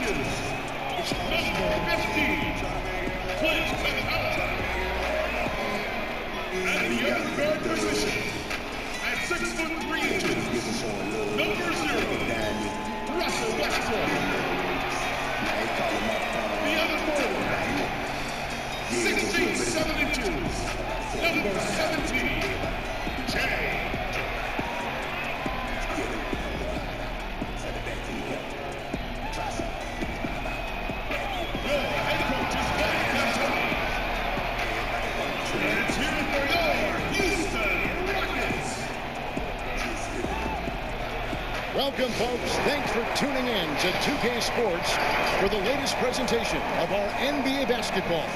inches. Number 15, Clint Capella. At the other guard position, at 6'3" number 0, Russell Westbrook. The other forward, 6 feet 7 inches, number 17, Jay. Your head coach is Mike D'Antoni. And it's here for your Houston Rockets. Welcome, folks. Thanks for tuning in to 2K Sports for the latest presentation of our NBA basketball.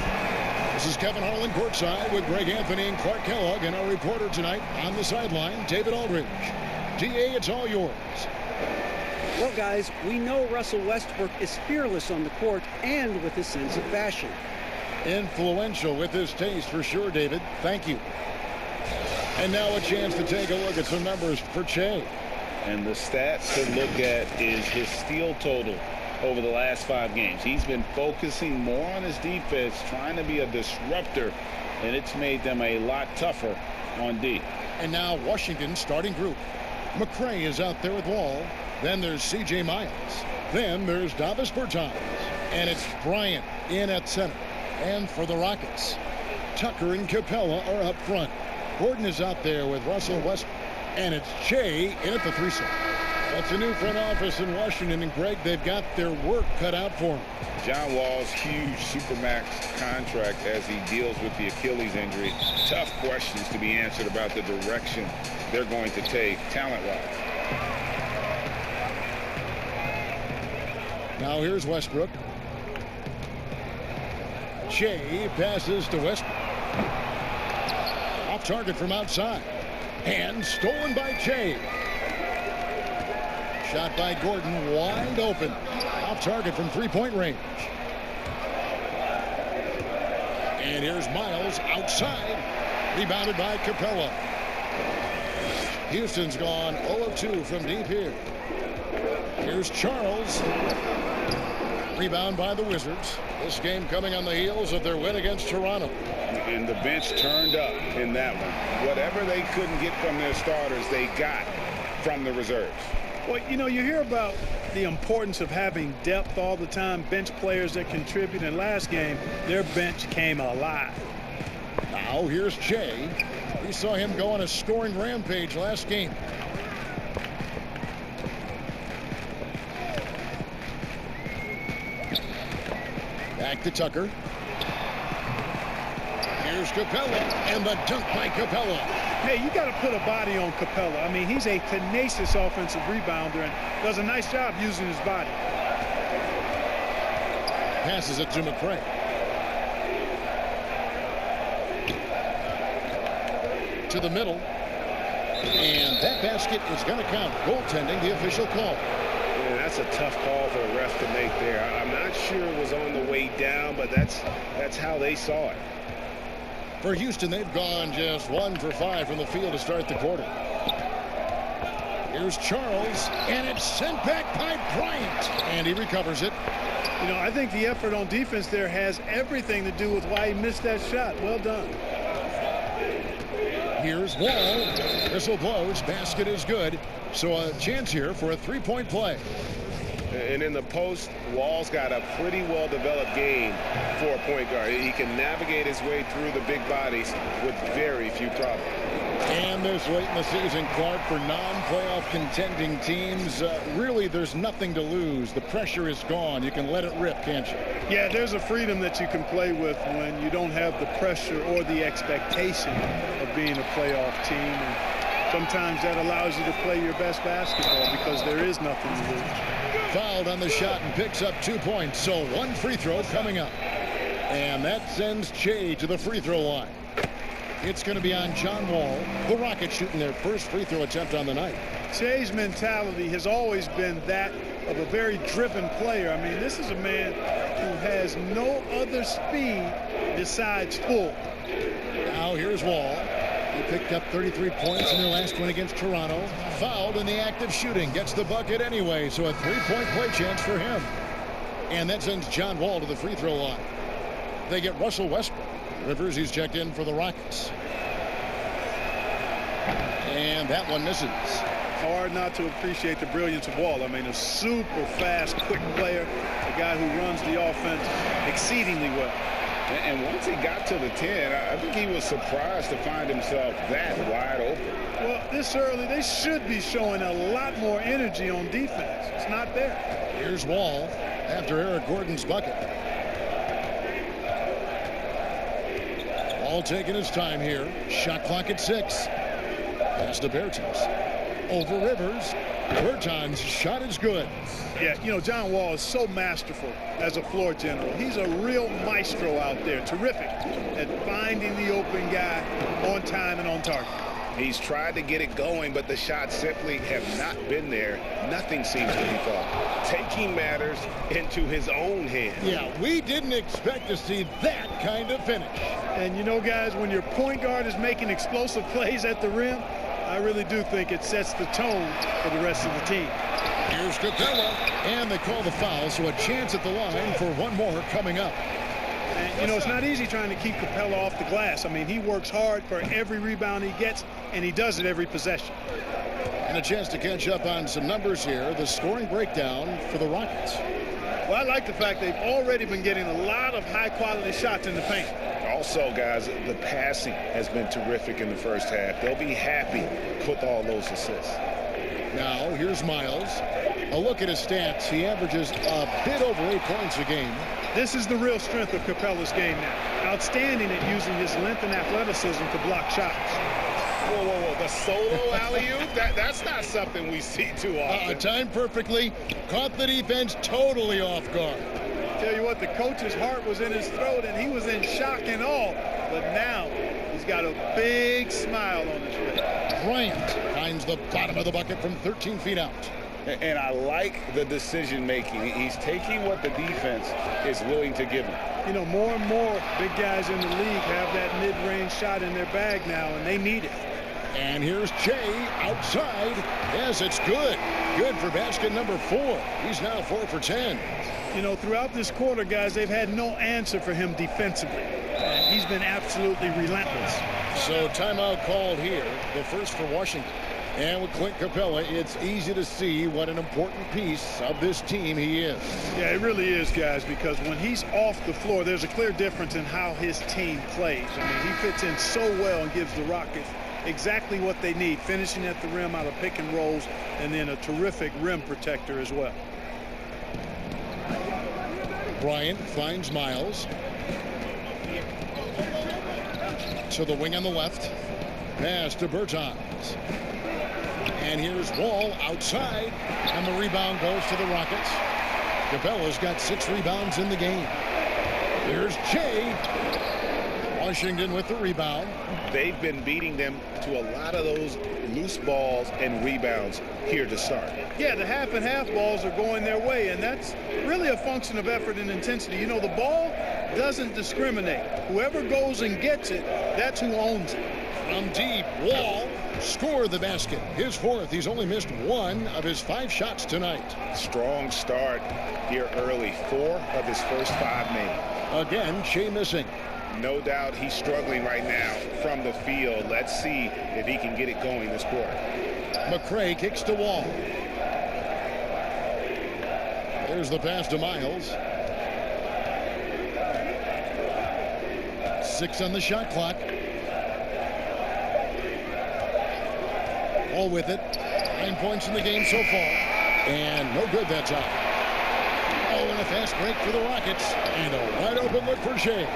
This is Kevin Harlan courtside with Greg Anthony and Clark Kellogg, and our reporter tonight on the sideline, David Aldridge. DA, it's all yours. Well, guys, we know Russell Westbrook is fearless on the court and with his sense of fashion. Influential with his taste for sure, David. Thank you. And now a chance to take a look at some numbers for Che. And the stats to look at is his steal total over the last 5 games. He's been focusing more on his defense, trying to be a disruptor, and it's made them a lot tougher on D. And now Washington's starting group. McRae is out there with Wall. Then there's C.J. Miles. Then there's Davis Bertans. And it's Bryant in at center. And for the Rockets, Tucker and Capella are up front. Gordon is out there with Russell Westbrook. And it's Che in at the 3 slot. That's a new front office in Washington, and Greg, they've got their work cut out for him. John Wall's huge Supermax contract as he deals with the Achilles injury. Tough questions to be answered about the direction they're going to take talent-wise. Now here's Westbrook. Che passes to Westbrook. Off target from outside. And stolen by Che. Shot by Gordon, wide open. Off target from three-point range. And here's Miles outside. Rebounded by Capella. Houston's gone 0-2 from deep here. Here's Charles. Rebound by the Wizards. This game coming on the heels of their win against Toronto. And the bench turned up in that one. Whatever they couldn't get from their starters, they got from the reserves. Well, you know, you hear about the importance of having depth all the time, bench players that contribute. In last game, their bench came alive. Now here's Che. We saw him go on a scoring rampage last game. Back to Tucker. Here's Capella, and the dunk by Capella. Hey, you got to put a body on Capella. I mean, he's a tenacious offensive rebounder and does a nice job using his body. Passes it to McRae. To the middle. And that basket is going to count. Goaltending, the official call. Yeah, that's a tough call for a ref to make there. I'm not sure it was on the way down, but that's how they saw it. For Houston, they've gone just 1 for 5 from the field to start the quarter. Here's Charles, and it's sent back by Bryant. And he recovers it. You know, I think the effort on defense there has everything to do with why he missed that shot. Well done. Here's Wall. Whistle blows. Basket is good. So a chance here for a three-point play. And in the post, Wall's got a pretty well-developed game for a point guard. He can navigate his way through the big bodies with very few problems. And this late in the season, Clark, for non-playoff contending teams, really there's nothing to lose. The pressure is gone. You can let it rip, can't you? Yeah, there's a freedom that you can play with when you don't have the pressure or the expectation of being a playoff team. And sometimes that allows you to play your best basketball because there is nothing to lose. Fouled on the shot and picks up 2 points. So one free throw coming up. And that sends Che to the free throw line. It's going to be on John Wall. The Rockets shooting their first free throw attempt on the night. Che's mentality has always been that of a very driven player. I mean, this is a man who has no other speed besides pull. Now here's Wall. He picked up 33 points in their last win against Toronto. Fouled in the act of shooting. Gets the bucket anyway, so a three-point play chance for him. And that sends John Wall to the free throw line. They get Russell Westbrook. Rivers, he's checked in for the Rockets. And that one misses. Hard not to appreciate the brilliance of Wall. I mean, a super fast, quick player, a guy who runs the offense exceedingly well. And once he got to the 10, I think he was surprised to find himself that wide open. Well, this early, they should be showing a lot more energy on defense. It's not there. Here's Wall after Eric Gordon's bucket. Wall taking his time here. Shot clock at 6. Pass to Bertans. Over Rivers. Bertans' shot is good. Yeah, you know, John Wall is so masterful as a floor general. He's a real maestro out there. Terrific at finding the open guy on time and on target. He's tried to get it going, but the shots simply have not been there. Nothing seems to be falling. Taking matters into his own hands. Yeah, we didn't expect to see that kind of finish. And you know, guys, when your point guard is making explosive plays at the rim, I really do think it sets the tone for the rest of the team. Here's Capella, and they call the foul, so a chance at the line for one more coming up. And, you know, it's not easy trying to keep Capella off the glass. I mean, he works hard for every rebound he gets, and he does it every possession. And a chance to catch up on some numbers here. The scoring breakdown for the Rockets. Well, I like the fact they've already been getting a lot of high-quality shots in the paint. Also, guys, the passing has been terrific in the first half. They'll be happy with all those assists. Now, here's Miles. A look at his stats. He averages a bit over 8 points a game. This is the real strength of Capella's game now. Outstanding at using his length and athleticism to block shots. Whoa, whoa, whoa. The solo alley-oop? That's not something we see too often. Timed perfectly. Caught the defense totally off guard. Tell you what, the coach's heart was in his throat, and he was in shock and awe. But now he's got a big smile on his face. Bryant finds the bottom of the bucket from 13 feet out. And I like the decision making. He's taking what the defense is willing to give him. You know, more and more big guys in the league have that mid-range shot in their bag now, and they need it. And here's Jay outside. Yes, it's good. Good for basket number 4. He's now 4 for 10. You know, throughout this quarter, guys, they've had no answer for him defensively. And he's been absolutely relentless. So timeout called here, the first for Washington. And with Clint Capella, it's easy to see what an important piece of this team he is. Yeah, it really is, guys, because when he's off the floor, there's a clear difference in how his team plays. I mean, he fits in so well and gives the Rockets exactly what they need, finishing at the rim out of pick and rolls, and then a terrific rim protector as well. Bryant finds Miles. To the wing on the left. Pass to Bertans. And here's Wall outside. And the rebound goes to the Rockets. Capella's got 6 rebounds in the game. Here's Jay. Washington with the rebound. They've been beating them to a lot of those loose balls and rebounds here to start. Yeah, the half and half balls are going their way, and that's really a function of effort and intensity. You know, the ball doesn't discriminate. Whoever goes and gets it, that's who owns it. From deep, Wall scored the basket. His 4th. He's only missed 1 of his 5 shots tonight. Strong start here early. 4 of his first 5 made. Again, Shea missing. No doubt he's struggling right now from the field. Let's see if he can get it going this quarter. McRae kicks to Wall. There's the pass to Miles. 6 on the shot clock. Wall with it. 9 points in the game so far. And no good that time. Oh, and a fast break for the Rockets. And a wide open look for Shea.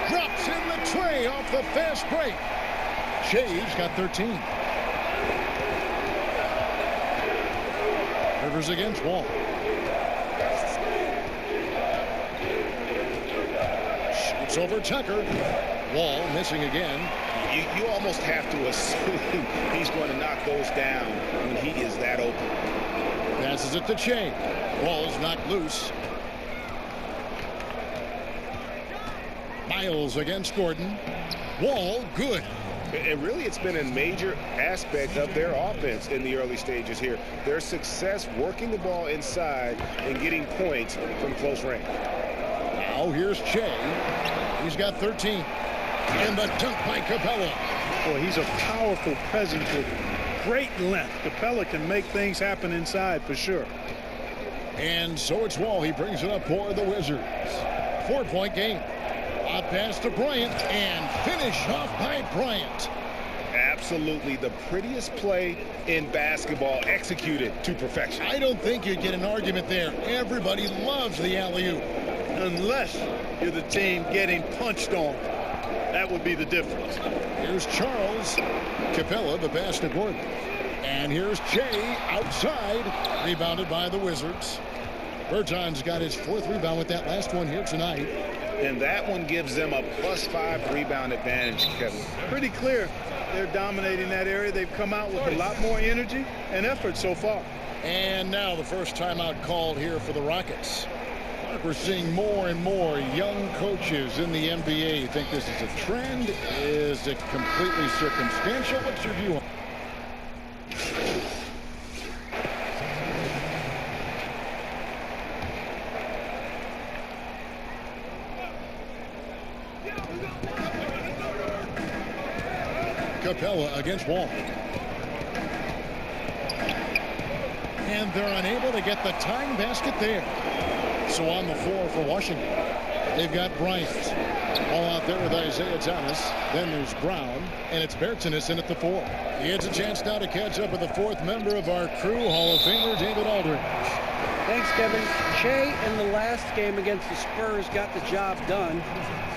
Drops in the tray off the fast break. Shea's got 13. Rivers against Wall. Shoots over Tucker. Wall missing again. You almost have to assume he's going to knock those down when he is that open. Passes it to Shea. Wall's knocked loose. Miles against Gordon. Wall, good. And really, it's been a major aspect of their offense in the early stages here. Their success working the ball inside and getting points from close range. Now here's Shea. He's got 13. And the dunk by Capella. Boy, he's a powerful presence with great length. Capella can make things happen inside for sure. And so it's Wall. He brings it up for the Wizards. 4-point game. Out pass to Bryant and finish off by Bryant. Absolutely the prettiest play in basketball, executed to perfection. I don't think you'd get an argument there. Everybody loves the alley-oop. Unless you're the team getting punched on. That would be the difference. Here's Charles. Capella, the pass to Gordon. And here's Jay outside. Rebounded by the Wizards. Berton's got his 4th rebound with that last one here tonight. And that one gives them a +5 rebound advantage, Kevin. Pretty clear. They're dominating that area. They've come out with a lot more energy and effort so far. And now the first timeout called here for the Rockets. We're seeing more and more young coaches in the NBA. Think this is a trend? Is it completely circumstantial? What's your view on it? Capella against Wall. And they're unable to get the tying basket there. So on the floor for Washington, they've got Bryant. All out there with Isaiah Thomas. Then there's Brown, and it's Bertans in at the 4. He has a chance now to catch up with the 4th member of our crew, Hall of Famer David Aldridge. Thanks, Kevin. Shea in the last game against the Spurs got the job done.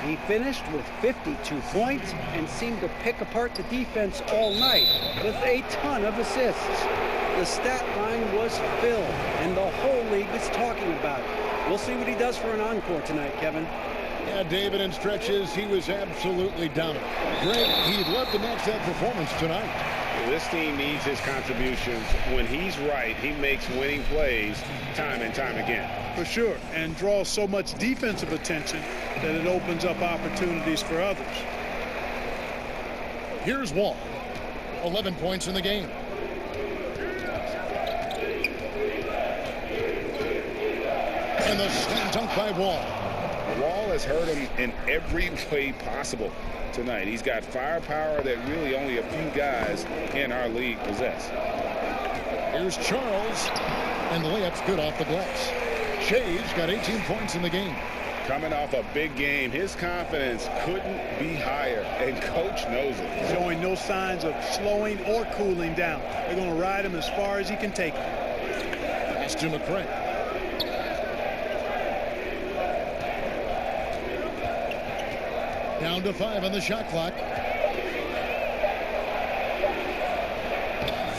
He finished with 52 points and seemed to pick apart the defense all night with a ton of assists. The stat line was filled, and the whole league is talking about it. We'll see what he does for an encore tonight, Kevin. Yeah, David, in stretches, he was absolutely dominant. Greg, he'd love to match that performance tonight. This team needs his contributions. When he's right, he makes winning plays time and time again. For sure, and draws so much defensive attention that it opens up opportunities for others. Here's Wall. 11 points in the game. And the slam dunk by Wall. Wall has hurt him in every way possible tonight. He's got firepower that really only a few guys in our league possess. Here's Charles, and the layup's good off the glass. Shea's got 18 points in the game. Coming off a big game, his confidence couldn't be higher, and coach knows it. Showing no signs of slowing or cooling down. They're going to ride him as far as he can take him. Pass to McCray. Down to 5 on the shot clock.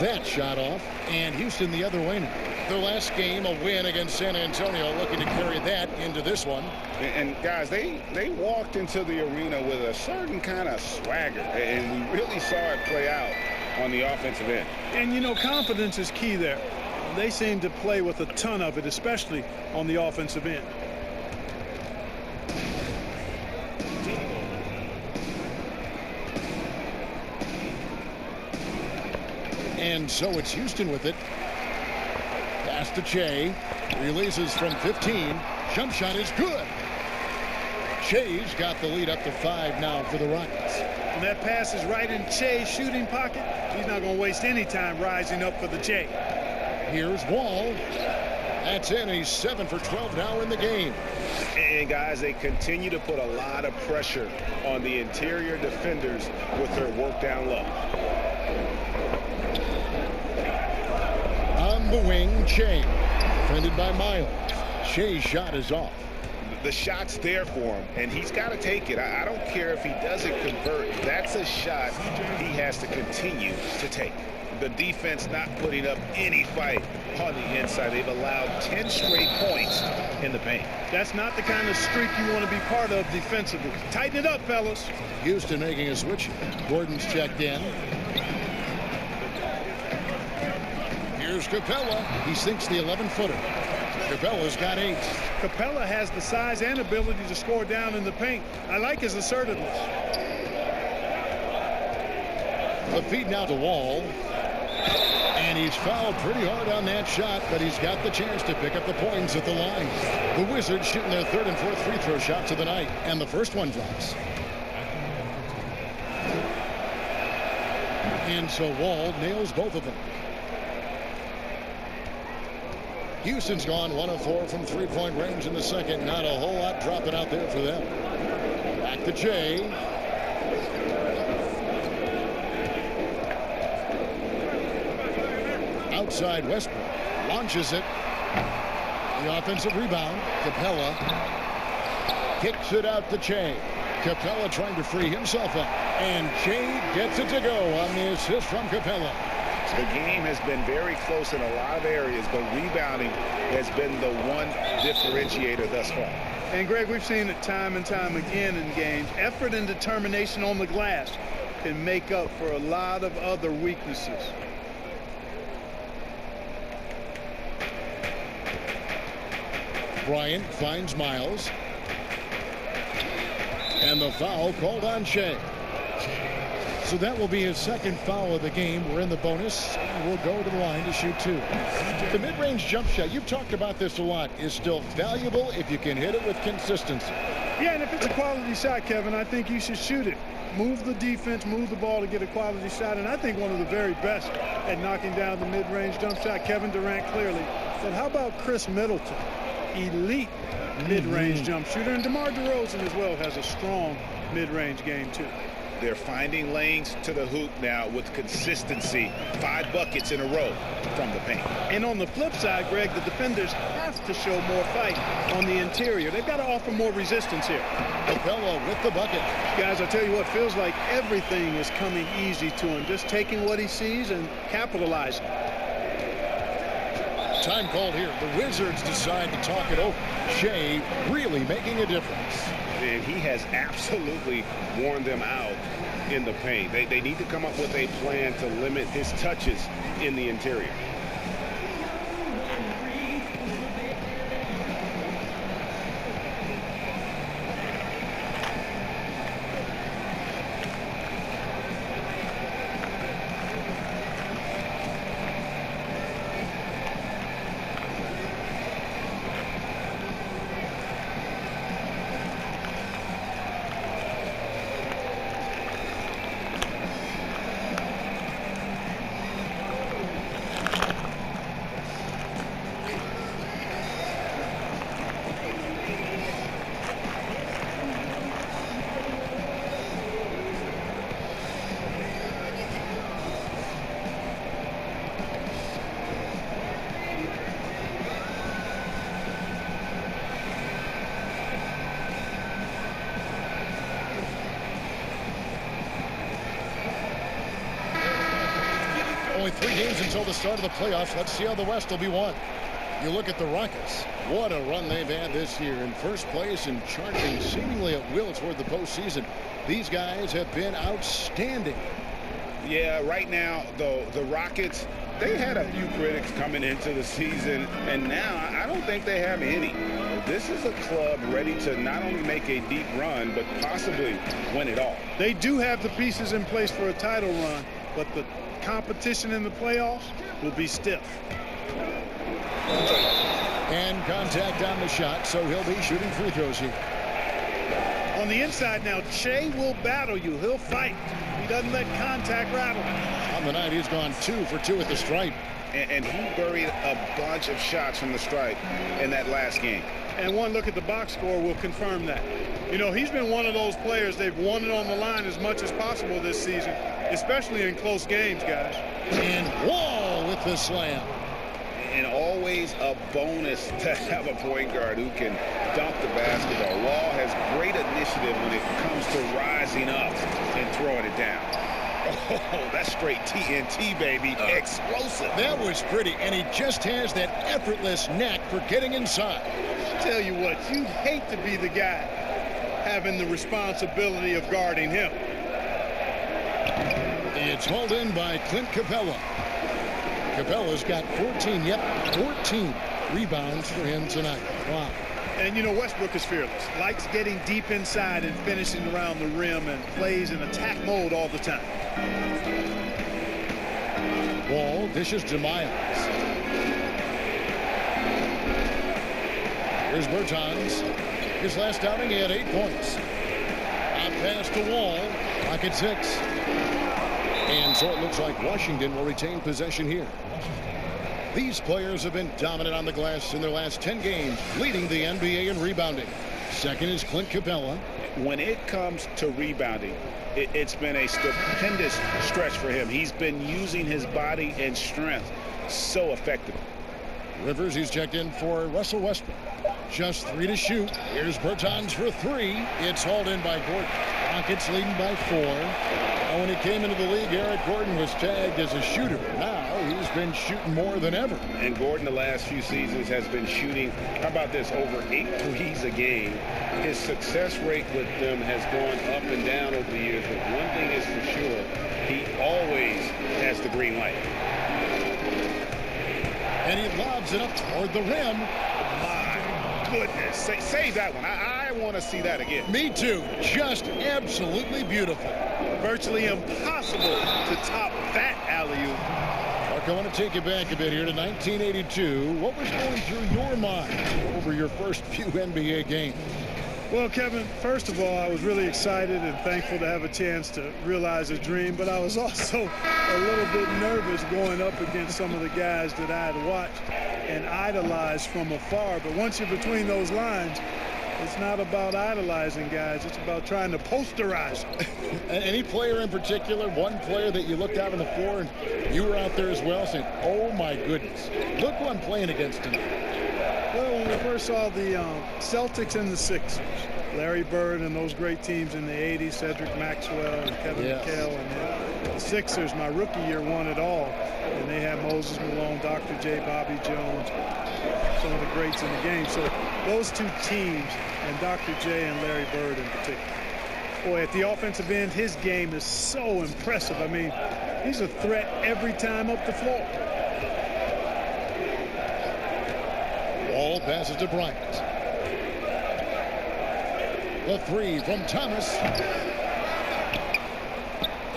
That shot off, and Houston the other way now. Their last game, a win against San Antonio, looking to carry that into this one. And guys, they walked into the arena with a certain kind of swagger, and we really saw it play out on the offensive end. And, you know, confidence is key there. They seem to play with a ton of it, especially on the offensive end. And so it's Houston with it. Pass to Che. Releases from 15. Jump shot is good. Che's got the lead up to 5 now for the Rockets. And that pass is right in Che's shooting pocket. He's not going to waste any time rising up for the Che. Here's Wall. That's in. He's 7 for 12 now in the game. And guys, they continue to put a lot of pressure on the interior defenders with their work down low. On the wing, Che. Defended by Miles. Che's shot is off. The shot's there for him, and he's got to take it. I don't care if he doesn't convert. That's a shot he has to continue to take. The defense not putting up any fight on the inside. They've allowed 10 straight points in the paint. That's not the kind of streak you want to be part of defensively. Tighten it up, fellas. Houston making a switch. Gordon's checked in. Here's Capella. He sinks the 11-footer. Capella's got 8. Capella has the size and ability to score down in the paint. I like his assertiveness. The feed now to Wall. And he's fouled pretty hard on that shot, but he's got the chance to pick up the points at the line. The Wizards shooting their third and fourth free throw shots of the night, and the first one drops. And so Wall nails both of them. Houston's gone 1 of 4 from three-point range in the second. Not a whole lot dropping out there for them. Back to Jay. Outside Westbrook. Launches it. The offensive rebound. Capella kicks it out to Jay. Capella trying to free himself up. And Jay gets it to go on the assist from Capella. The game has been very close in a lot of areas, but rebounding has been the one differentiator thus far. And Greg, we've seen it time and time again in games. Effort and determination on the glass can make up for a lot of other weaknesses. Bryant finds Miles. And the foul called on Shea. So that will be his second foul of the game. We're in the bonus, and we'll go to the line to shoot 2. The mid-range jump shot, you've talked about this a lot, is still valuable if you can hit it with consistency. Yeah, and if it's a quality shot, Kevin, I think you should shoot it. Move the defense, move the ball to get a quality shot, and I think one of the very best at knocking down the mid-range jump shot, Kevin Durant clearly. But how about Chris Middleton? Elite mid-range jump shooter, and DeMar DeRozan as well has a strong mid-range game too. They're finding lanes to the hoop now with consistency. 5 buckets in a row from the paint. And on the flip side, Greg, the defenders have to show more fight on the interior. They've got to offer more resistance here. Capella with the bucket. Guys, I tell you what, feels like everything is coming easy to him. Just taking what he sees and capitalizing. Time called here. The Wizards decide to talk it over. Shea really making a difference. And he has absolutely worn them out in the paint. They need to come up with a plan to limit his touches in the interior. Only 3 games until the start of the playoffs. Let's see how the West will be won. You look at the Rockets. What a run they've had this year. In first place and charging seemingly at will toward the postseason. These guys have been outstanding. Yeah, right now, though, the Rockets, they had a few critics coming into the season, and now I don't think they have any. This is a club ready to not only make a deep run, but possibly win it all. They do have the pieces in place for a title run, but the competition in the playoffs will be stiff. And contact on the shot, so he'll be shooting free throws here. On the inside now, Shea will battle you. He'll fight. He doesn't let contact rattle him. On the night, he's gone 2 for 2 at the stripe. And he buried a bunch of shots from the stripe in that last game. And one look at the box score will confirm that. You know, he's been one of those players, they've won it on the line as much as possible this season, especially in close games, guys. And Wall with the slam. And always a bonus to have a point guard who can dunk the basketball. Wall has great initiative when it comes to rising up and throwing it down. Oh, that's straight TNT, baby. Explosive. That was pretty, and he just has that effortless knack for getting inside. Tell you what, you'd hate to be the guy having the responsibility of guarding him. It's hauled in by Clint Capella. Capella's got 14 rebounds for him tonight. Wow. And, you know, Westbrook is fearless. Likes getting deep inside and finishing around the rim and plays in attack mode all the time. Wall dishes to Miles. Here's Bertans. His last outing, he had 8 points. Out past the Wall. Pocket 6. And so it looks like Washington will retain possession here. These players have been dominant on the glass in their last 10 games, leading the NBA in rebounding. Second is Clint Capella. When it comes to rebounding, it's been a stupendous stretch for him. He's been using his body and strength so effectively. Rivers, he's checked in for Russell Westbrook. Just 3 to shoot. Here's Bertans for 3. It's hauled in by Gordon. Rockets leading by 4. Now, when he came into the league, Eric Gordon was tagged as a shooter. Now he's been shooting more than ever. And Gordon the last few seasons has been shooting, how about this, over 8 threes a game. His success rate with them has gone up and down over the years, but one thing is for sure, he always has the green light. And he lobs it up toward the rim. My goodness. Save that one. I want to see that again. Me too. Just absolutely beautiful. Virtually impossible to top that alley-oop. Mark, I want to take you back a bit here to 1982. What was going through your mind over your first few NBA games? Well, Kevin, first of all, I was really excited and thankful to have a chance to realize a dream, but I was also a little bit nervous going up against some of the guys that I had watched and idolized from afar. But once you're between those lines, it's not about idolizing guys. It's about trying to posterize them. Any player in particular, one player that you looked out on the floor and you were out there as well saying, oh, my goodness, look who I'm playing against tonight. Well, when we first saw the Celtics and the Sixers, Larry Bird and those great teams in the 80s, Cedric Maxwell and Kevin McHale, and the Sixers, my rookie year, won it all. And they had Moses Malone, Dr. J, Bobby Jones, some of the greats in the game. So those two teams, and Dr. J and Larry Bird in particular. Boy, at the offensive end, his game is so impressive. I mean, he's a threat every time up the floor. Wall passes to Bryant. The 3 from Thomas.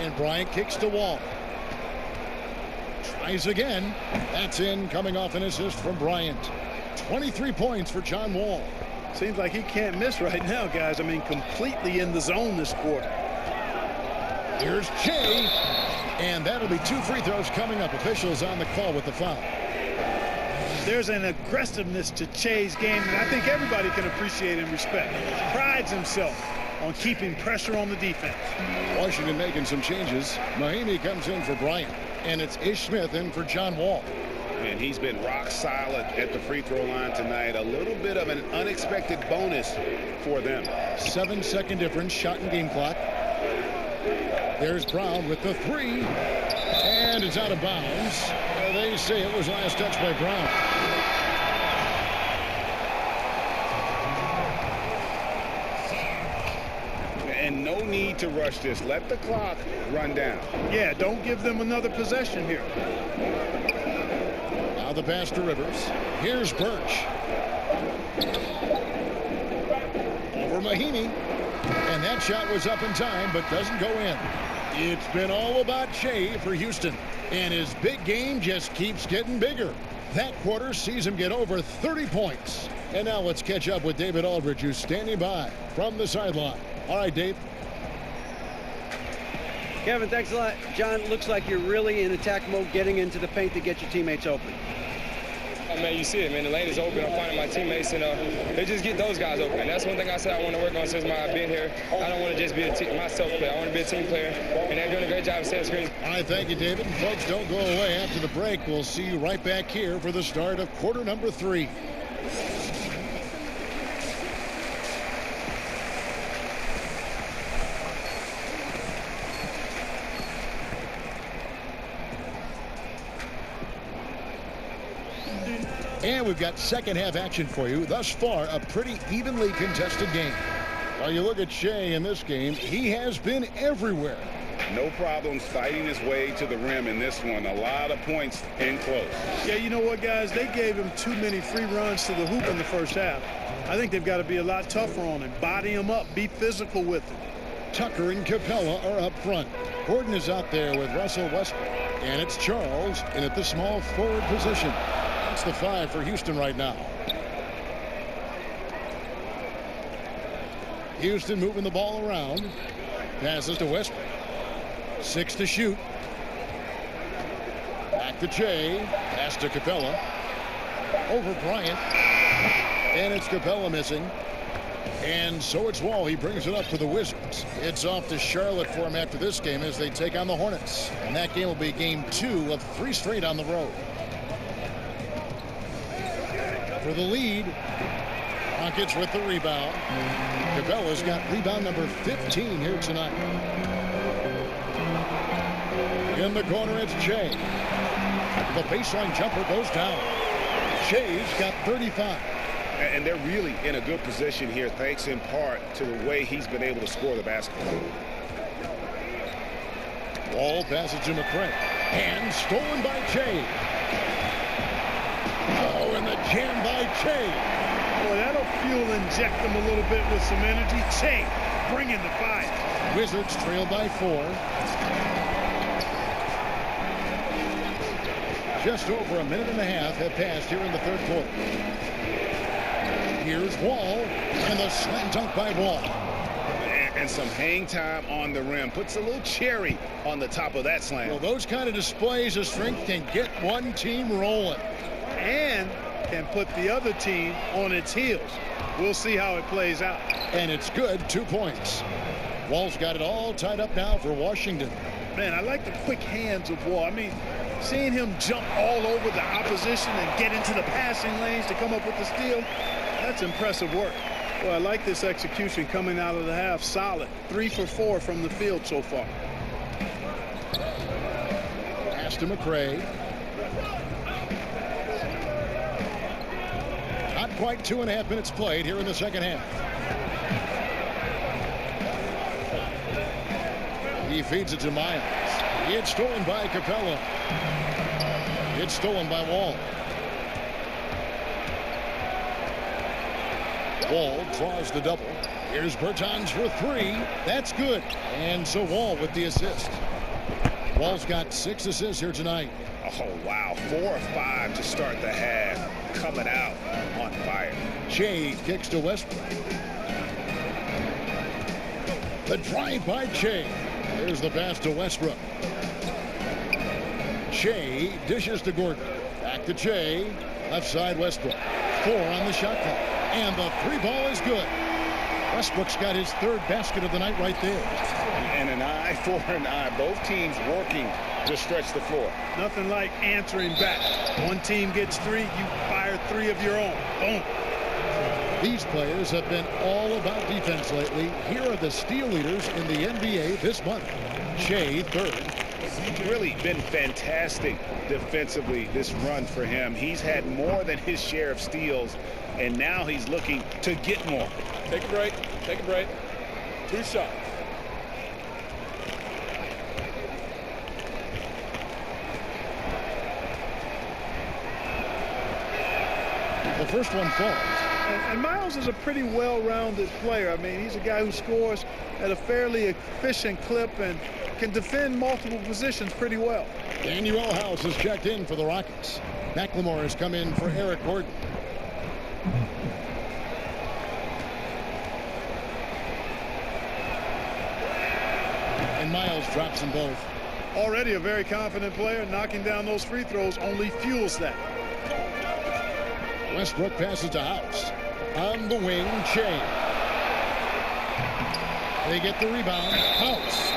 And Bryant kicks to Wall. Tries again. That's in, coming off an assist from Bryant. 23 points for John Wall. Seems like he can't miss right now, guys. I mean, completely in the zone this quarter. Here's Jay. And that'll be 2 free throws coming up. Officials on the call with the foul. There's an aggressiveness to Che's game that I think everybody can appreciate and respect. Prides himself on keeping pressure on the defense. Washington making some changes. Mahinmi comes in for Bryant. And it's Ish Smith in for John Wall. And he's been rock solid at the free throw line tonight. A little bit of an unexpected bonus for them. 7-second difference, shot and game clock. There's Brown with the 3. And it's out of bounds. They say it was last touched by Brown. And no need to rush this. Let the clock run down. Yeah, don't give them another possession here. Now the pass to Rivers. Here's Birch. Over Mahinmi. And that shot was up in time, but doesn't go in. It's been all about Shea for Houston. And his big game just keeps getting bigger. That quarter sees him get over 30 points. And now let's catch up with David Aldridge, who's standing by from the sideline. All right, Dave. Kevin, thanks a lot. John, looks like you're really in attack mode, getting into the paint to get your teammates open. Oh, man, you see it, man. The lane is open. I'm finding my teammates, and they just get those guys open. That's one thing I said I want to work on since I've been here. I don't want to just be a myself player. I want to be a team player, and they're doing a great job of setting screens. All right, thank you, David. And folks, don't go away. After the break, we'll see you right back here for the start of quarter number 3. And we've got second half action for you. Thus far, a pretty evenly contested game. While you look at Shea in this game, he has been everywhere. No problems fighting his way to the rim in this one. A lot of points in close. Yeah, you know what, guys? They gave him too many free runs to the hoop in the first half. I think they've got to be a lot tougher on him. Body him up. Be physical with him. Tucker and Capella are up front. Gordon is out there with Russell Westbrook. And it's Charles in at the small forward position. That's the 5 for Houston right now. Houston moving the ball around. Passes to Westbrook. 6 to shoot. Back to Jay. Pass to Capella. Over Bryant. And it's Capella missing. And so it's Wall. He brings it up to the Wizards. It's off to Charlotte for him after this game as they take on the Hornets. And that game will be game 2 of 3 straight on the road. For the lead, Rockets with the rebound. Capella's got rebound number 15 here tonight. In the corner, it's Jay. The baseline jumper goes down. Jay's got 35. And they're really in a good position here, thanks in part to the way he's been able to score the basketball. Wall passes to McCray. And stolen by Jay. Oh, and the jam by Jay. Boy, that'll fuel inject them a little bit with some energy. Jay bringing the fire. Wizards trail by 4. Just over a minute and a half have passed here in the third quarter. Here's Wall, and the slam dunk by Wall. And some hang time on the rim. Puts a little cherry on the top of that slam. Well, those kind of displays of strength can get one team rolling. And can put the other team on its heels. We'll see how it plays out. And it's good. 2 points. Wall's got it all tied up now for Washington. Man, I like the quick hands of Wall. I mean, seeing him jump all over the opposition and get into the passing lanes to come up with the steal, that's impressive work. Well, I like this execution coming out of the half. Solid. 3 for 4 from the field so far. Pass to McCray. Not quite 2.5 minutes played here in the second half. He feeds it to Miles. It's stolen by Capella. It's stolen by Wall. Wall draws the double. Here's Bertans for 3. That's good. And so Wall with the assist. Wall's got 6 assists here tonight. Oh, wow. 4 or 5 to start the half. Coming out on fire. Jay kicks to Westbrook. The drive by Jay. There's the pass to Westbrook. Jay dishes to Gordon. Back to Jay. Left side Westbrook. 4 on the shot clock. And the 3 ball is good. Westbrook's got his 3rd basket of the night right there. And an eye for an eye. Both teams working to stretch the floor. Nothing like answering back. One team gets 3, you fire 3 of your own. Boom. These players have been all about defense lately. Here are the steal leaders in the NBA this month. Jay 3rd. Really been fantastic defensively this run for him. He's had more than his share of steals, and now he's looking to get more. Take a break. Take a break. 2 shots. The first one falls. And Miles is a pretty well-rounded player. I mean, he's a guy who scores at a fairly efficient clip and can defend multiple positions pretty well. Daniel House has checked in for the Rockets. McLemore has come in for Eric Gordon. And Miles drops them both. Already a very confident player. Knocking down those free throws only fuels that. Westbrook passes to House. On the wing, Jay. They get the rebound. House.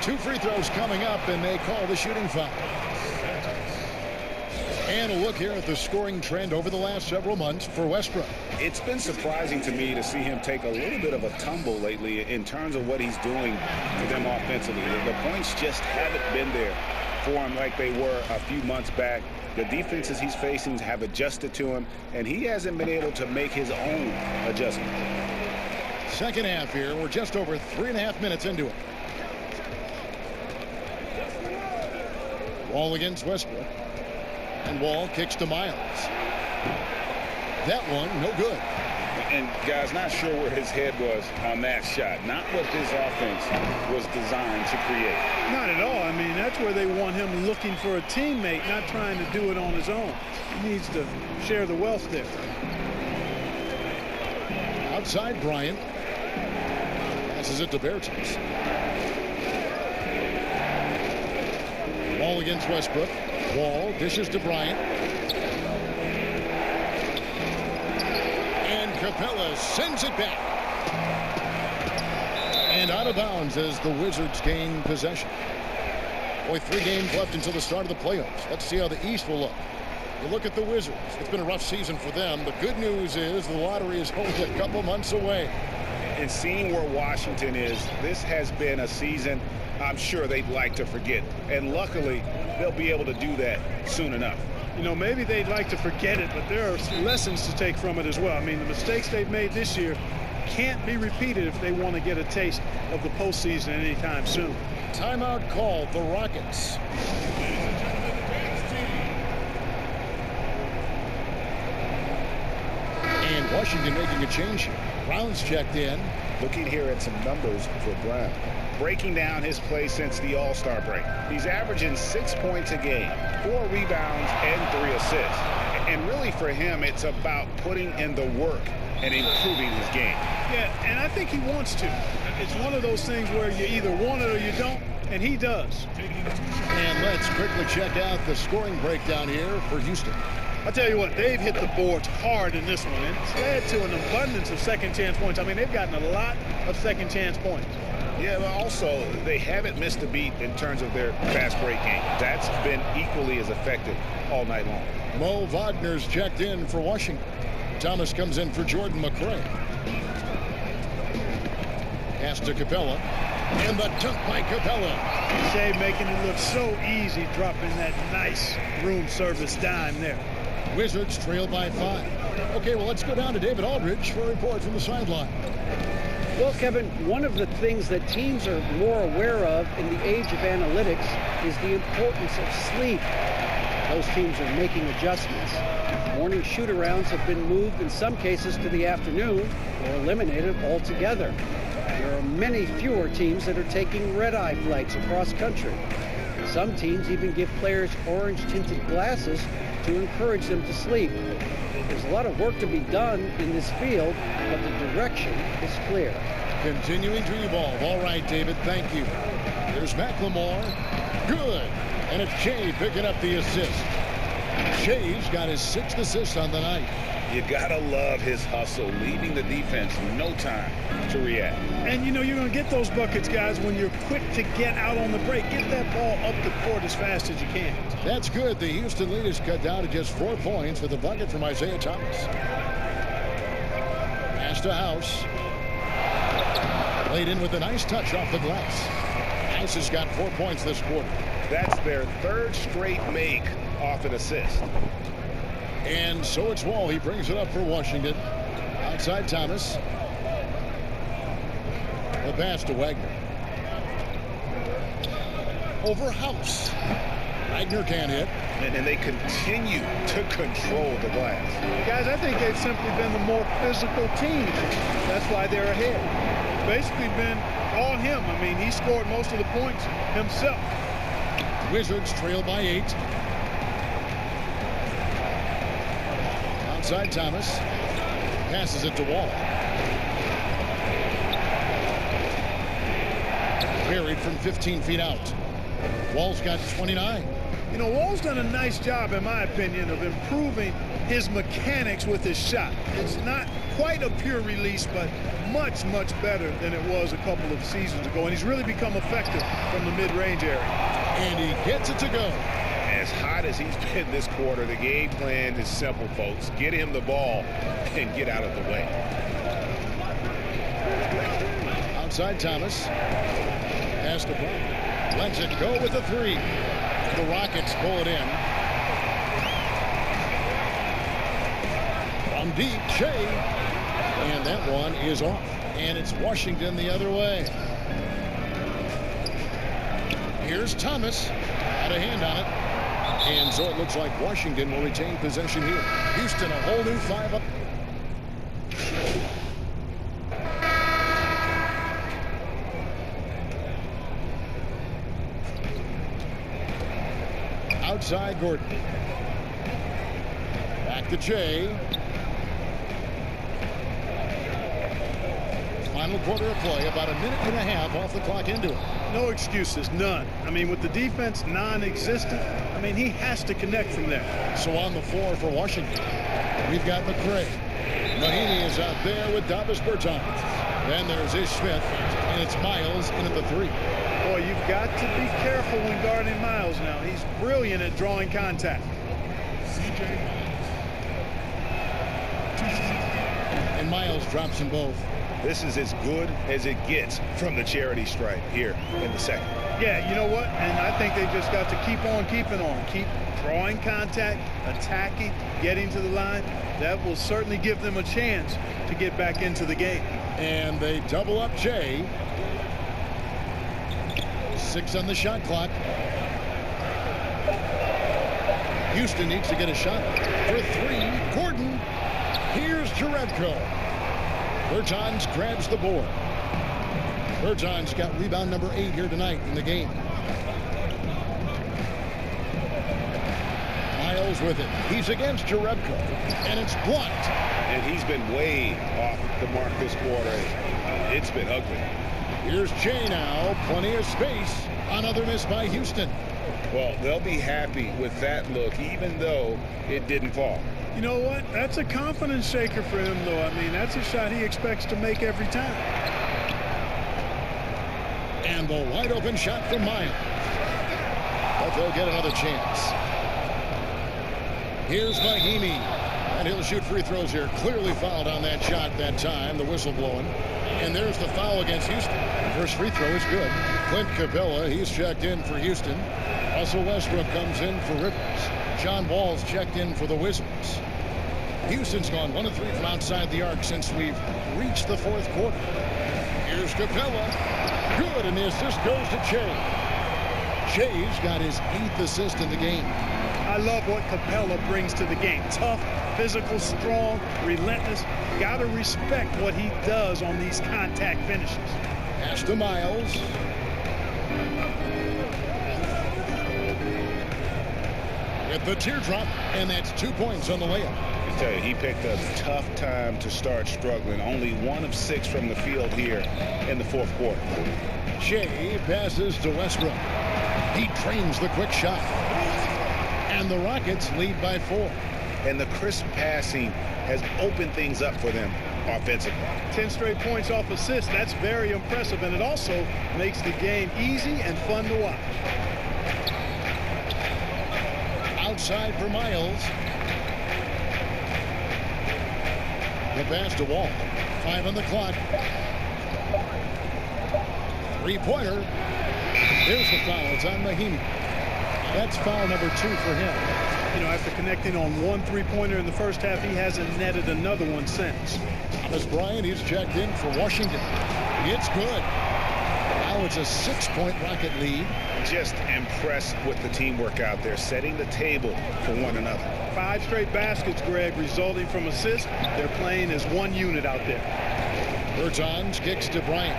2 free throws coming up, and they call the shooting foul. And a look here at the scoring trend over the last several months for Westbrook. It's been surprising to me to see him take a little bit of a tumble lately in terms of what he's doing for them offensively. The points just haven't been there for him like they were a few months back. The defenses he's facing have adjusted to him, and he hasn't been able to make his own adjustment. Second half here. We're just over 3.5 minutes into it. Wall against Westbrook. And Wall kicks to Miles. That one, no good. And guys, not sure where his head was on that shot. Not what his offense was designed to create. Not at all. I mean, that's where they want him looking for a teammate, not trying to do it on his own. He needs to share the wealth there. Outside Bryant. Passes it to Bertans. Wall against Westbrook. Wall dishes to Bryant. And Capella sends it back. And out of bounds as the Wizards gain possession. Boy, 3 games left until the start of the playoffs. Let's see how the East will look. You look at the Wizards. It's been a rough season for them. The good news is the lottery is only a couple months away. And seeing where Washington is, this has been a season I'm sure they'd like to forget. And luckily, they'll be able to do that soon enough. You know, maybe they'd like to forget it, but there are lessons to take from it as well. I mean, the mistakes they've made this year can't be repeated if they want to get a taste of the postseason anytime soon. Timeout called, the Rockets. And Washington making a change here. Brown's checked in. Looking here at some numbers for Brown. Breaking down his play since the All-Star break. He's averaging 6 points a game, 4 rebounds, and 3 assists. And really for him, it's about putting in the work and improving his game. Yeah, and I think he wants to. It's one of those things where you either want it or you don't, and he does. And let's quickly check out the scoring breakdown here for Houston. I'll tell you what, they've hit the boards hard in this one, and it's led to an abundance of second-chance points. I mean, they've gotten a lot of second-chance points. Yeah, but also, they haven't missed a beat in terms of their fast break game. That's been equally as effective all night long. Mo Wagner's checked in for Washington. Thomas comes in for Jordan McRae. Pass to Capella. And the dunk by Capella. Shea making it look so easy, dropping that nice room service dime there. Wizards trail by 5. Okay, well, let's go down to David Aldridge for a report from the sideline. Well, Kevin, one of the things that teams are more aware of in the age of analytics is the importance of sleep. Those teams are making adjustments. Morning shoot-arounds have been moved in some cases to the afternoon or eliminated altogether. There are many fewer teams that are taking red-eye flights across country. Some teams even give players orange-tinted glasses to encourage them to sleep. There's a lot of work to be done in this field, but the direction is clear. Continuing to evolve. All right, David, thank you. There's McLemore. Good. And it's Shea picking up the assist. Shea's got his 6th assist on the night. You gotta love his hustle, leaving the defense no time to react. And you know you're going to get those buckets, guys, when you're quick to get out on the break. Get that ball up the court as fast as you can. That's good. The Houston lead is cut down to just 4 points with a bucket from Isaiah Thomas. Pass to House. Played in with a nice touch off the glass. House has got 4 points this quarter. That's their 3rd straight make off an assist. And so it's Wall. He brings it up for Washington. Outside Thomas. The pass to Wagner. Over House. Wagner can't hit. And they continue to control the glass. Guys, I think they've simply been the more physical team. That's why they're ahead. Basically been all him. I mean, he scored most of the points himself. Wizards trail by 8. Outside Thomas. Passes it to Wall. Buried from 15 feet out. Wall's got 29. You know, Wall's done a nice job, in my opinion, of improving his mechanics with his shot. It's not quite a pure release, but much, much better than it was a couple of seasons ago. And he's really become effective from the mid-range area. And he gets it to go. As hot as he's been this quarter, the game plan is simple, folks. Get him the ball and get out of the way. Outside Thomas. Pass to Brown. Lets it go with a 3. The Rockets pull it in. From deep, Shea. And that one is off. And it's Washington the other way. Here's Thomas. Had a hand on it. And so it looks like Washington will retain possession here. Houston a whole new 5 up. Outside Gordon. Back to Jay. Final quarter of play, about a minute and a half off the clock into it. No excuses, none. I mean, with the defense non-existent, I mean, he has to connect from there. So on the floor for Washington, we've got McCray. Mahinmi is out there with Davis Bertans. Then there's Ish Smith, and it's Miles in at the 3. Boy, you've got to be careful when guarding Miles now. He's brilliant at drawing contact. And Miles drops them both. This is as good as it gets from the charity stripe here in the second. Yeah, you know what? And I think they just got to keep on keeping on. Keep drawing contact, attacking, getting to the line. That will certainly give them a chance to get back into the game. And they double up Jay. 6 on the shot clock. Houston needs to get a shot for 3. Gordon. Here's Jerebko. Bertans grabs the board. Bertans got rebound number 8 here tonight in the game. Miles with it. He's against Jerebko. And it's blocked. And he's been way off the mark this quarter. It's been ugly. Here's Jay now. Plenty of space. Another miss by Houston. Well, they'll be happy with that look, even though it didn't fall. You know what? That's a confidence shaker for him, though. I mean, that's a shot he expects to make every time. And the wide open shot from Miles. But they'll get another chance. Here's Mahinmi. And he'll shoot free throws here. Clearly fouled on that shot that time. The whistle blowing. And there's the foul against Houston. First free throw is good. Clint Capella, he's checked in for Houston. Russell Westbrook comes in for Rivers. John Wall's checked in for the Wizards. Houston's gone 1 of 3 from outside the arc since we've reached the 4th quarter. Here's Capella. Good, and the assist goes to Jay. Jay's got his 8th assist in the game. I love what Capella brings to the game. Tough, physical, strong, relentless. Got to respect what he does on these contact finishes. Pass to Miles. With the teardrop, and that's 2 points on the layup. I tell you, he picked a tough time to start struggling. Only 1 of 6 from the field here in the 4th quarter. Jay passes to Westbrook. He trains the quick shot. And the Rockets lead by 4. And the crisp passing has opened things up for them offensively. 10 straight points off assists. That's very impressive, and it also makes the game easy and fun to watch. Outside for Miles. The pass to Wall. 5 on the clock. 3-pointer. There's the foul. It's on Mahinmi. That's foul number 2 for him. You know, after connecting on 1 3-pointer in the first half, he hasn't netted another one since. Thomas Bryant, he's checked in for Washington. It's good. Now it's a 6-point Rocket lead. Just impressed with the teamwork out there, setting the table for one another. 5 straight baskets, Greg, resulting from assists. They're playing as one unit out there. Bertans kicks to Bryant.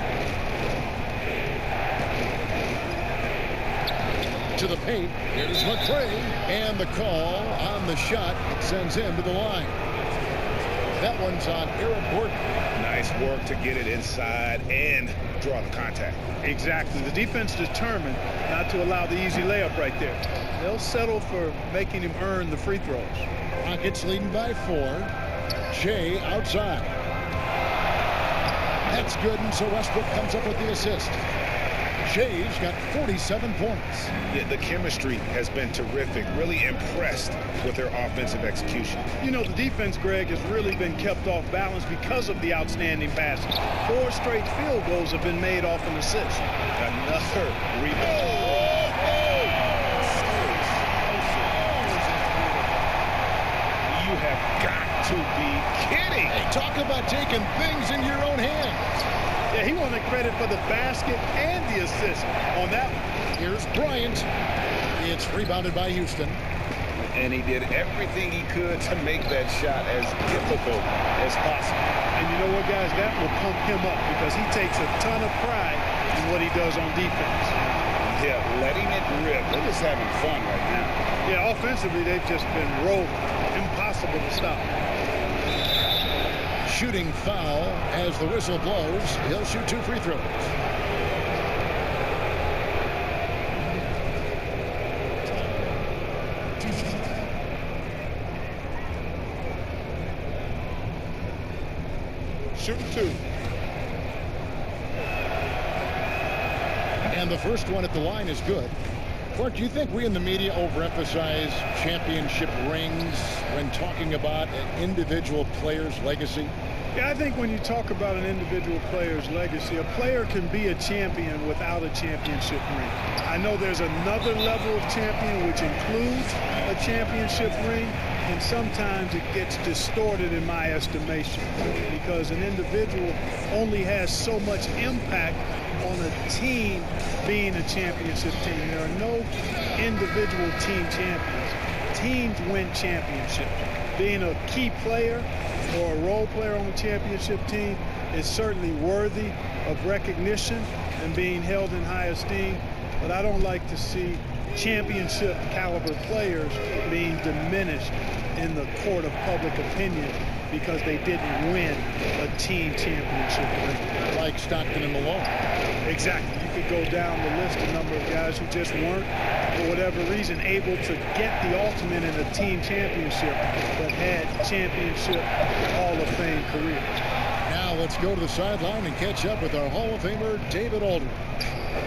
To the paint. Here's McCray. And the call on the shot sends him to the line. That one's on Eric Gordon. Nice work to get it inside and draw the contact. Exactly. The defense determined not to allow the easy layup right there. They'll settle for making him earn the free throws. Rockets leading by 4. Jay outside. That's good, and so Westbrook comes up with the assist. Jay's got 47 points. Yeah, the chemistry has been terrific. Really impressed with their offensive execution. You know, the defense, Greg, has really been kept off balance because of the outstanding passes. 4 straight field goals have been made off an assist. Another rebound. You have got to be kidding. Hey, talk about taking things in your own hands. Yeah, he wanted credit for the basket and the assist on that one. Here's Bryant. It's rebounded by Houston. And he did everything he could to make that shot as difficult as possible. And you know what, guys? That will pump him up because he takes a ton of pride in what he does on defense. Yeah, letting it rip. They're just having fun right now. Yeah, offensively, they've just been rolling. Impossible to stop. Shooting foul as the whistle blows. He'll shoot 2 free throws. Shooting 2. And the first one at the line is good. Clark, do you think we in the media overemphasize championship rings when talking about an individual player's legacy? Yeah, I think when you talk about an individual player's legacy, a player can be a champion without a championship ring. I know there's another level of champion which includes a championship ring, and sometimes it gets distorted in my estimation because an individual only has so much impact on a team being a championship team. There are no individual team champions. Teams win championships. Being a key player or a role player on the championship team is certainly worthy of recognition and being held in high esteem, but I don't like to see championship caliber players being diminished in the court of public opinion because they didn't win a team championship ring. Like Stockton and Malone. Exactly. You could go down the list, a number of guys who just weren't, for whatever reason, able to get the ultimate in a team championship, but had championship Hall of Fame careers. Now let's go to the sideline and catch up with our Hall of Famer, David Aldridge.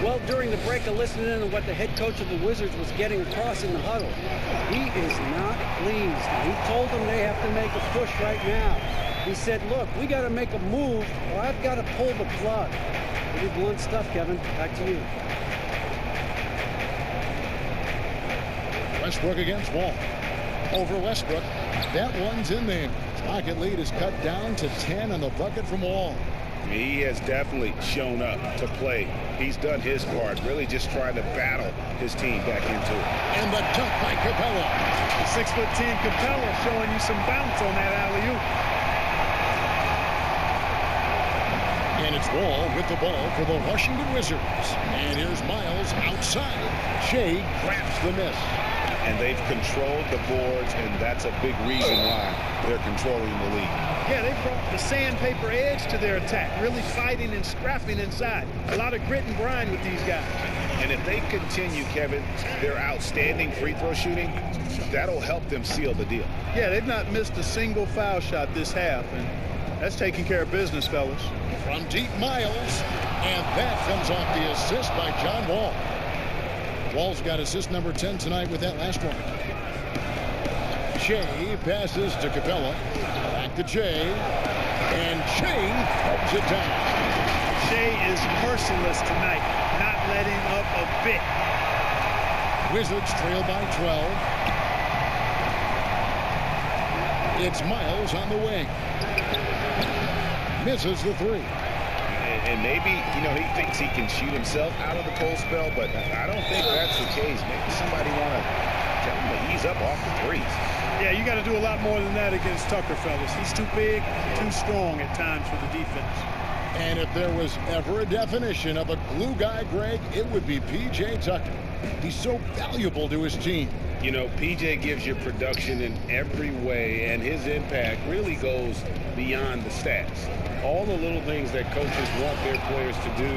Well, during the break, I listened in to what the head coach of the Wizards was getting across in the huddle. He is not pleased. He told them they have to make a push right now. He said, look, we got to make a move or I've got to pull the plug. Pretty blunt stuff, Kevin. Back to you. Westbrook against Wall. Over Westbrook. That one's in there. Rocket lead is cut down to 10 on the bucket from Wall. He has definitely shown up to play. He's done his part, really just trying to battle his team back into it. And the dunk by Capella. 6'10" Capella showing you some bounce on that alley-oop. And it's Wall with the ball for the Washington Wizards. And here's Miles outside. Shea grabs the miss. And they've controlled the boards, and that's a big reason why they're controlling the league. Yeah, they brought the sandpaper edge to their attack, really fighting and scrapping inside. A lot of grit and grind with these guys. And if they continue, Kevin, their outstanding free throw shooting, that'll help them seal the deal. Yeah, they've not missed a single foul shot this half, and that's taking care of business, fellas. From deep, Miles. And that comes off the assist by John Wall. Wall's got assist number 10 tonight with that last one. Shea passes to Capella. Back to Shea. And Shea helps it down. Shea is merciless tonight, not letting up a bit. Wizards trail by 12. It's Miles on the wing. Misses the three. And maybe, he thinks he can shoot himself out of the cold spell, but I don't think that's the case. Maybe somebody want to tell him to ease up off the threes. Yeah, you got to do a lot more than that against Tucker, fellas. He's too big, too strong at times for the defense. And if there was ever a definition of a glue guy, Greg, it would be P.J. Tucker. He's so valuable to his team. P.J. gives you production in every way, and his impact really goes beyond the stats. All the little things that coaches want their players to do,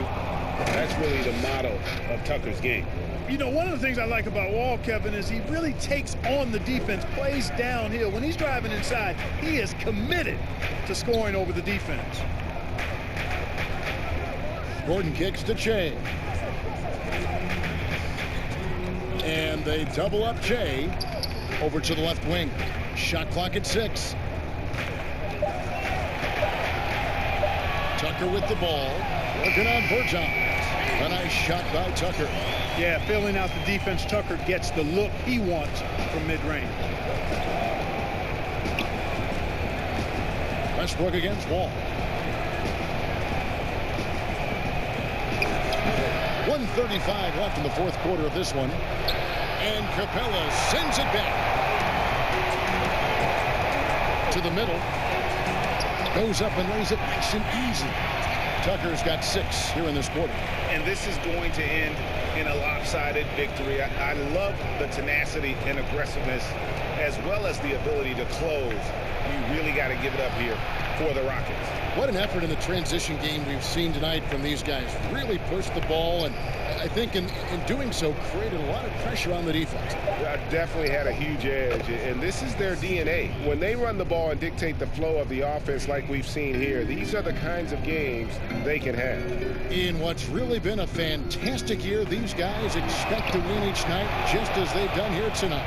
that's really the motto of Tucker's game. One of the things I like about Wall, Kevin, is he really takes on the defense, plays downhill. When he's driving inside, he is committed to scoring over the defense. Gordon kicks to Shea. And they double up Shea over to the left wing. Shot clock at 6. Tucker with the ball. Working on Bertans. A nice shot by Tucker. Yeah, filling out the defense. Tucker gets the look he wants from mid-range. Westbrook against Wall. 1:35 left in the fourth quarter of this one. And Capella sends it back. to the middle. Goes up and lays it nice and easy. Tucker's got 6 here in this quarter. And this is going to end in a lopsided victory. I love the tenacity and aggressiveness as well as the ability to close. You really got to give it up here for the Rockets. What an effort in the transition game we've seen tonight from these guys. Really pushed the ball, and I think in doing so created a lot of pressure on the defense. Definitely had a huge edge, and this is their DNA. When they run the ball and dictate the flow of the offense like we've seen here, these are the kinds of games they can have. In what's really been a fantastic year, these guys expect to win each night just as they've done here tonight.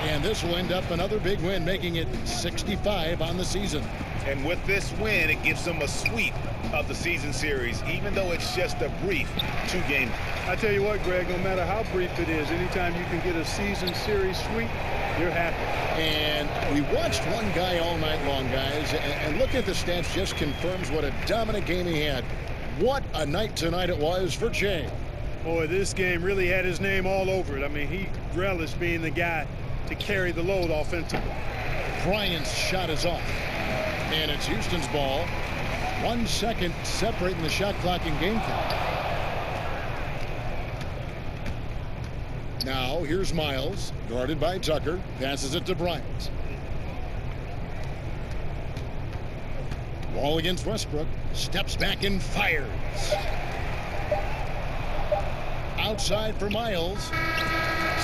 And this will end up another big win, making it 65 on the season. And with this win, it gives them a sweep of the season series, even though it's just a brief 2-game. I tell you what, Greg, no matter how brief it is, anytime you can get a season series sweep, you're happy. And we watched one guy all night long, guys, and look at the stats, just confirms what a dominant game he had. What a night tonight it was for Jay. Boy, this game really had his name all over it. I mean, he relished being the guy to carry the load offensively. Bryant's shot is off. And it's Houston's ball. 1 second separating the shot clock and game count. Now here's Miles, guarded by Tucker. Passes it to Bryant. Ball against Westbrook. Steps back and fires. Outside for Miles.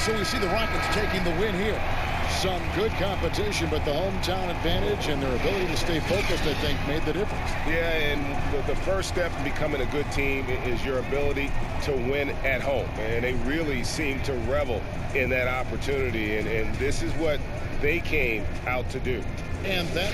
So we see the Rockets taking the win here. Some good competition, but the hometown advantage and their ability to stay focused, I think, made the difference. Yeah, and the first step in becoming a good team is your ability to win at home. And they really seem to revel in that opportunity, and this is what they came out to do. And that